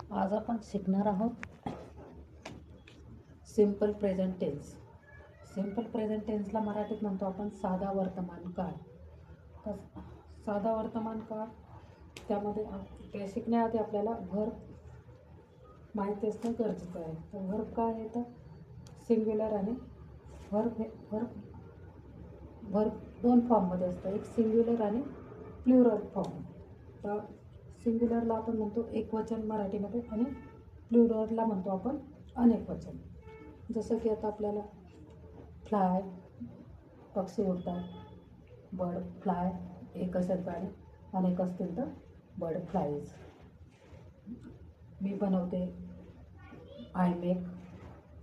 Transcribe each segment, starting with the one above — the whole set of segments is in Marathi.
आज आपण शिकणार आहोत simple present tense. Simple present टेन्सला मराठीत म्हणतो आपण साधा वर्तमान काळ. तर साधा वर्तमान काळ त्यामध्ये ते शिकण्याआधी आपल्याला व्हर्ब माहिती असणं गरजेचं आहे. तर व्हर्ब काय आहे तर सिंग्युलर आणि व्हर्ब व्हर्ब दोन फॉर्ममध्ये असतं, एक सिंग्युलर आणि प्लुरल फॉर्म. तर सिंग्युलरला आपण म्हणतो एकवचन मराठीमध्ये आणि प्लुरलला म्हणतो आपण अनेक वचन. जसं की आता आपल्याला फ्लाय पक्षी उडतात, बर्ड फ्लाय एक असेल आणि अनेक असतील तर बर्ड फ्लाईज. मी बनवते, आय मेक,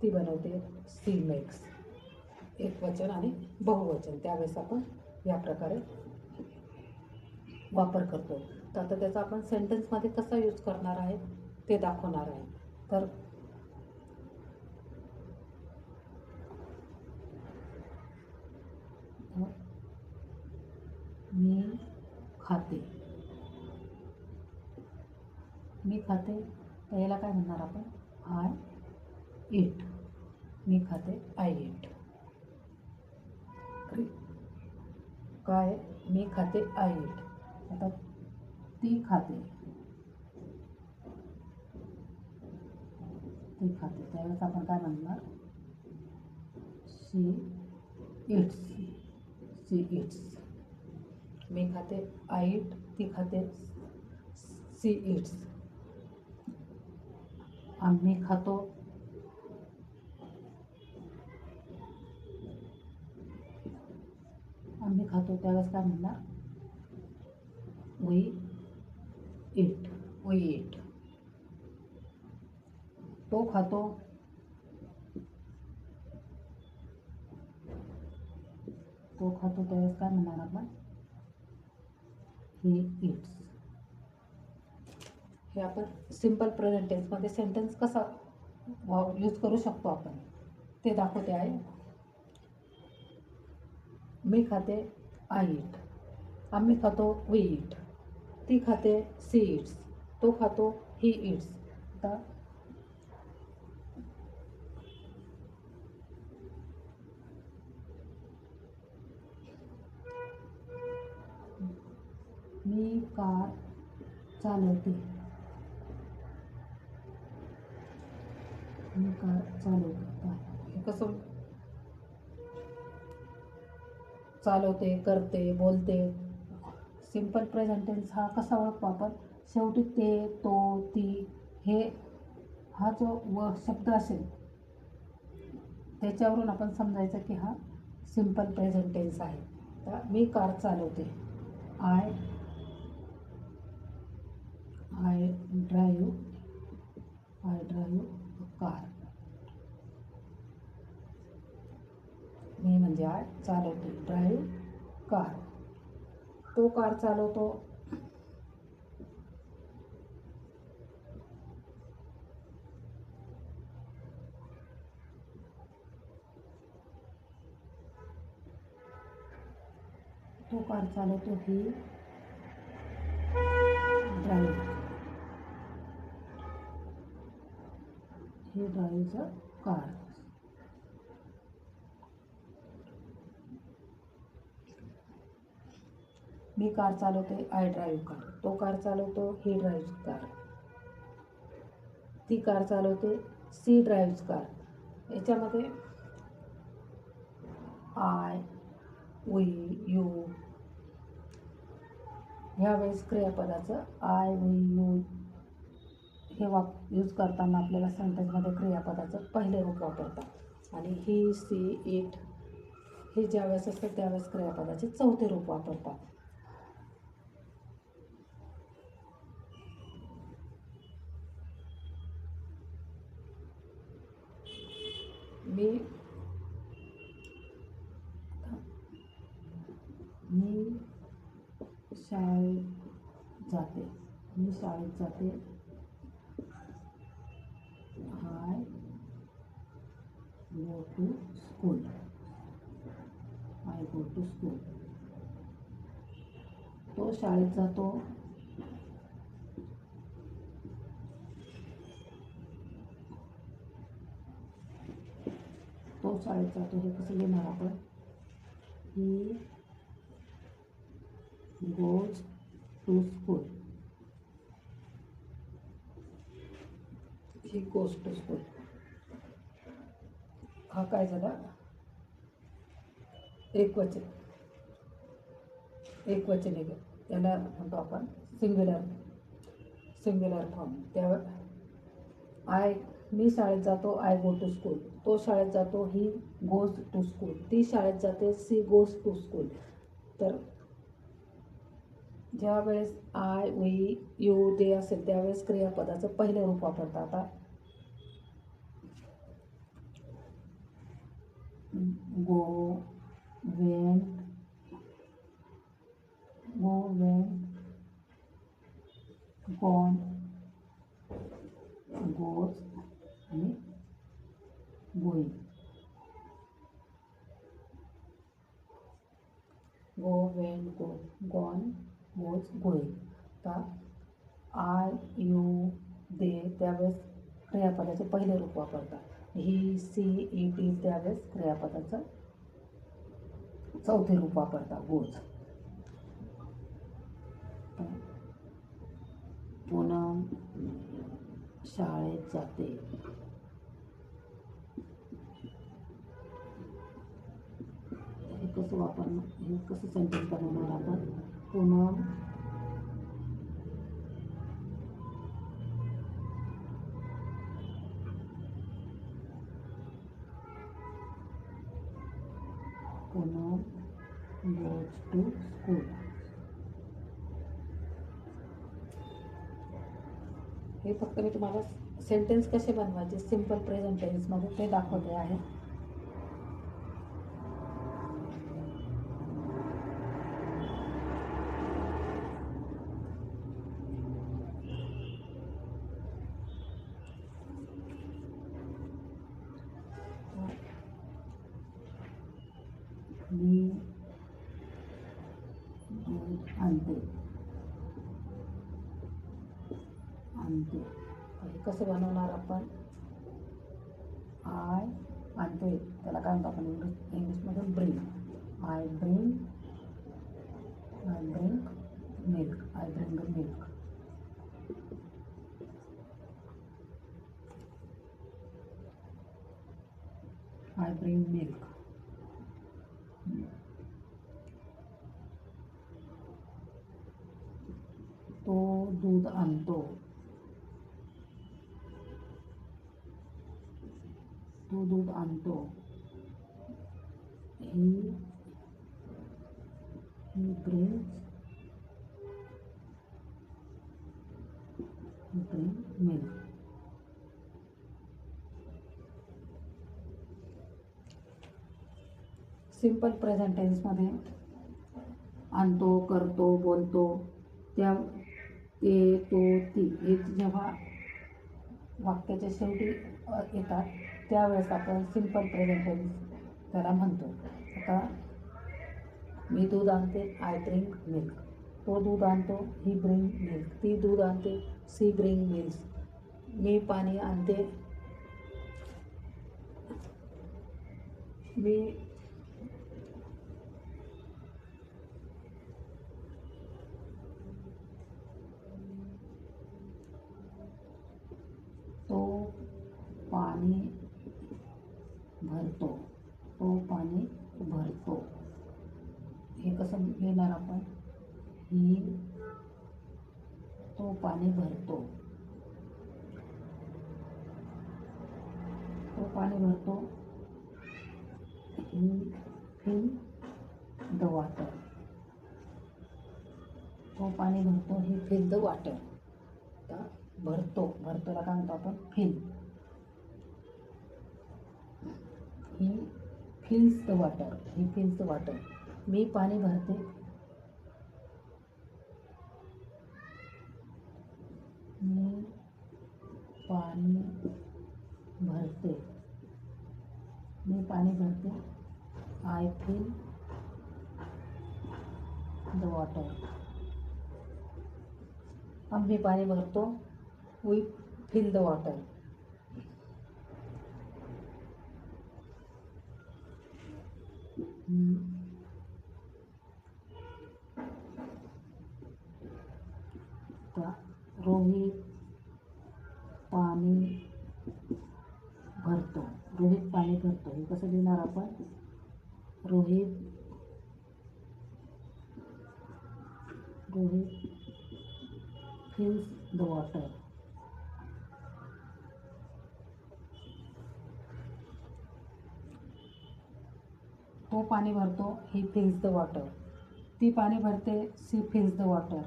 ती बनवते, सी मेक्स. एकवचन आणि बहुवचन त्यावेळेस आपण या प्रकारे वापर करतो. तर आता त्याचा आपण सेंटेन्समध्ये कसा यूज करणार आहे ते दाखवणार आहे. तर मी खाते, मी खाते तर याला काय म्हणणार आपण आय ईट. मी खाते आय ईट. काय मी खाते आय ईट. आता ती खाते, ती खाते त्यावेळेस आपण काय म्हणणार शी इट्स, शी इट्स. मी खाते आय ईट, ती खाते सी इट्स. आम्ही खातो, आम्ही खातो त्यावेळेस काय म्हणणार वी इट, वी इट. तो खातो, तो खातो त्यावेळेस काय म्हणणार आपण ही इट्स. हे आपण सिंपल प्रेझेंट टेन्समध्ये सेंटेन्स कसा यूज करू शकतो आपण ते दाखवते आहे. मी खाते आय ईट, आम्ही खातो वी ईट, ती खाते सी इट्स, तो खातो ही इट्स. आता मी कार चालवते, मी कार चालवते. हे कसं चालवते, करते, बोलते. सिंपल प्रेझेंट टेन्स हा कसा ओळखतो आपण शेवटी ते, तो, ती हे हा जो शब्द असेल त्याच्यावरून आपण समजायचं की हा सिंपल प्रेझेंट टेन्स आहे. तर मी कार चालवते, I I drive, I drive car. मी म्हणजे आय, चालवते ड्राईव्ह कार. तो कार चालवतो, तो कार चालवतो, ही ड्राईव्ह, ही ड्राईव्ह कार. मी कार चालवते, आय ड्राईव्ह कार. तो कार चालवतो, ही ड्राईव्ह कार. ती कार चालवते, सी ड्राईव्ह कार. याच्यामध्ये आय, वी, यू ह्यावेळेस क्रियापदाचं आय, वी, यू हे यूज करताना आपल्याला सेंटेन्समध्ये क्रियापदाचं पहिले रूप वापरतात आणि ही, सी, इट हे ज्यावेळेस असतं त्यावेळेस क्रियापदाचे चौथे रूप वापरतात. मी शाळेत जाते, मी शाळेत जाते, I go to school, I go to school. तो शाळेत जातो, तो शाळेत जातो हे कसं लिहिणार आपण? He goes to school. He goes to school. हा काय झाला? एकवचन. एकवचन आहे. त्याला म्हणतो आपण सिंग्युलर फॉर्म. त्यावर मी शाळेत जातो, आय गो टू स्कूल. तो शाळेत जातो, ही गोज टू स्कूल. ती शाळेत जाते, सी गोज टू स्कूल. तर ज्या वेळेस आय, वी, यू, दे असेल त्यावेळेस क्रियापदाचं पहिलं रूप वापरतात. आता गो, वेंट, गॉन, गोज आणि गोईंग. गो, वेंट, गॉन, गोज, गोईंग. तर आय, यू, दे त्यावेळेस क्रियापदाचे पहिले रूप वापरतात. ही, सी, इट, इज त्यावेळेस क्रियापदाचं चौथे रूप वापरतात, गोज. पूनम शाळेत जाते. हे कसं वापरणार? हे कसं सेंटेन्स बनवणार आपण? Poonam goes to school. हे फक्त मी तुम्हाला सेंटेन्स कसे बनवायचे सिंपल प्रेझेंट टेन्समध्ये ते दाखवते आहे. मी दूध आणते. हे कसं बनवणार आपण? आय आणते, त्याला काय म्हणतो आपण इंग्लिशमध्ये bring. I bring milk. I bring milk. I bring milk. तो दूध आणतो. तो दूध आणतो. ही brings milk. सिंपल प्रेझेंट टेन्समध्ये आणतो, करतो, बोलतो, त्या ते, तो, ती हे जेव्हा वाक्याच्या शेवटी येतात त्यावेळेस आपण सिंपल प्रेझेंट टेन्स त्याला म्हणतो. आता मी दूध आणते, आय ब्रिंग मिल्क. तो दूध आणतो, ही ब्रिंग मिल्क. ती दूध आणते, सी ब्रिंग मिल्क. मी पाणी आणते, मी तो पाणी भरतो. तो पाणी भरतो. हे कसं लिहिणार आपण? ही तो पाणी भरतो. तो पाणी भरतो. He fill the water. तो पाणी भरतो. He fill the water. तर भरतोला काय म्हणतो आपण? Fill. He fills the water. He fills the water. मी पाणी भरते. मी पाणी भरते. मी पाणी भरते. I fill the water. आम्ही पाणी भरतो. We fill the water. आता रोहित पाणी भरतो. रोहित पाणी भरतो हे कसं लिहिणार आपण? Rohit fills the water. तो पाणी भरतो. He fills the water. ती पाणी भरते. She fills the water.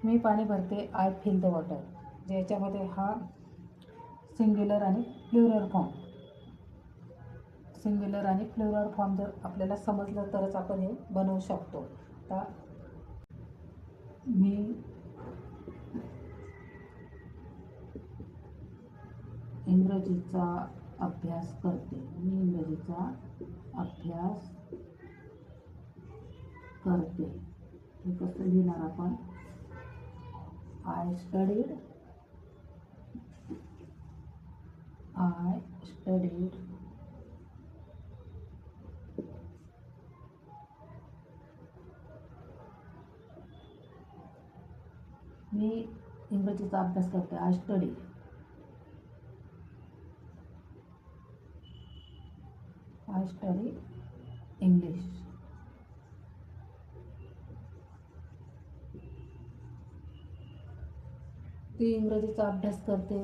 मी पाणी भरते. I fill the water. ज्याच्यामध्ये हा सिंग्युलर आणि प्लुरल फॉर्म. सिंग्युलर आणि प्लुरल फॉर्म जर आपल्याला समजलं तरच आपण हे बनवू शकतो. आता मी इंग्रजीचा अभ्यास करते. मी इंग्रजीचा अभ्यास करते हे कसं लिहिणार आपण? आय स्टडीड मी इंग्रजीचा अभ्यास करते. I study English. ती इंग्रजीचा अभ्यास करते.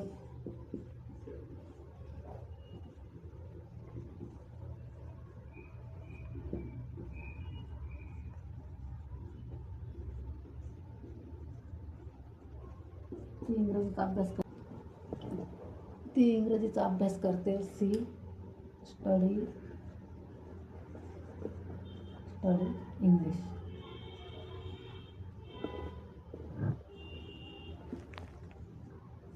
ती इंग्रजीचा अभ्यास करते. She study English.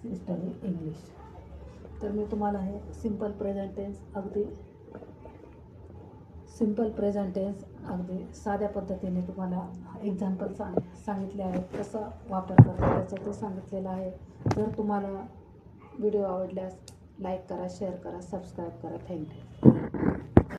She study English. तर मी तुम्हाला हे सिंपल प्रेझेंट टेन्स अगदी साध्या पद्धतीने तुम्हाला एक्झाम्पल सांगितले आहेत. कसं वापर करता त्याचं ते सांगितलेलं आहे. जर तुम्हाला व्हिडिओ आवडल्यास लाईक करा, शेअर करा, सबस्क्राईब करा. थँक्यू.